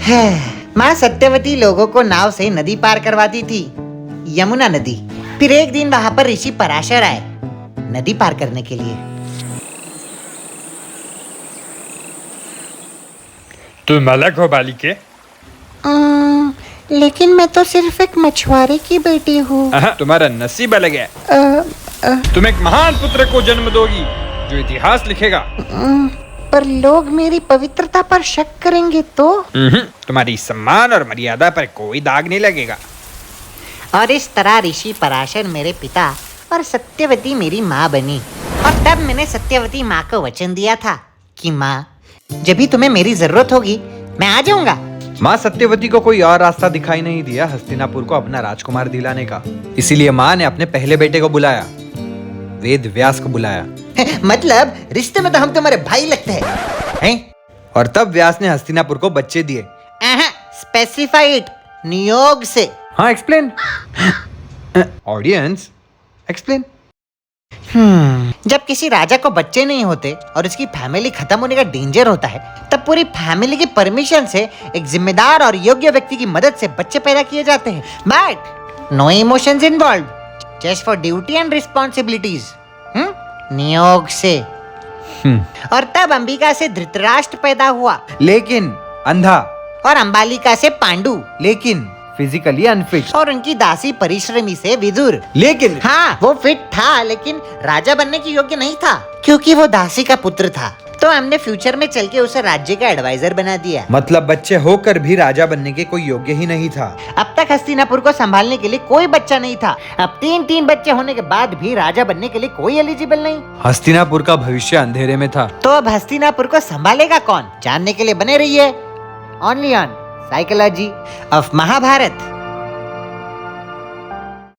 माँ सत्यवती लोगों को नाव से नदी पार करवाती थी, यमुना नदी। फिर एक दिन वहाँ पर ऋषि पराशर आए नदी पार करने के लिए। तुम अलग हो बालिके? लेकिन मैं तो सिर्फ एक मछुआरे की बेटी हूँ। तुम्हारा नसीब अलग है। तुम एक महान पुत्र को जन्म दोगी जो इतिहास लिखेगा। पर लोग मेरी पवित्रता पर शक करेंगे तो? तुम्हारी सम्मान और मर्यादा पर कोई दाग नहीं लगेगा। और इस तरह ऋषि पराशर मेरे पिता और सत्यवती मेरी माँ बनी। और तब मैंने सत्यवती माँ को वचन दिया था कि माँ, जब भी तुम्हें मेरी जरूरत होगी मैं आ जाऊंगा। माँ सत्यवती को कोई और रास्ता दिखाई नहीं दिया हस्तिनापुर को अपना राजकुमार दिलाने का। इसीलिए माँ ने अपने पहले बेटे को बुलाया, वेद व्यास को बुलाया। मतलब रिश्ते में तो हम तुम्हारे भाई लगते हैं? और तब व्यास ने हस्तिनापुर को बच्चे दिए। स्पेसिफाइड नियोग से। हाँ, एक्सप्लेन। Audience explain. जब किसी राजा को बच्चे नहीं होते और उसकी फैमिली खत्म होने का डेंजर होता है, तब पूरी फैमिली की परमिशन से एक जिम्मेदार और योग्य व्यक्ति की मदद से बच्चे पैदा किए जाते हैं। But no emotions involve, just for duty and responsibilities. नियोग से। और तब अंबिका से धृतराष्ट्र पैदा हुआ, लेकिन अंधा। और अंबालिका से पांडु, लेकिन फिजिकली अनफिट। और उनकी दासी परिश्रमी से विदुर। लेकिन हाँ, वो फिट था लेकिन राजा बनने की योग्य नहीं था क्योंकि वो दासी का पुत्र था। तो हमने फ्यूचर में चल के उसे राज्य का एडवाइजर बना दिया। मतलब बच्चे होकर भी राजा बनने के कोई योग्य ही नहीं था। अब तक हस्तिनापुर को संभालने के लिए कोई बच्चा नहीं था। अब तीन बच्चे होने के बाद भी राजा बनने के लिए कोई एलिजिबल नहीं। हस्तिनापुर का भविष्य अंधेरे में था। तो अब हस्तिनापुर को संभालेगा कौन, जानने के लिए बने रहिए only on psychology of Mahabharat.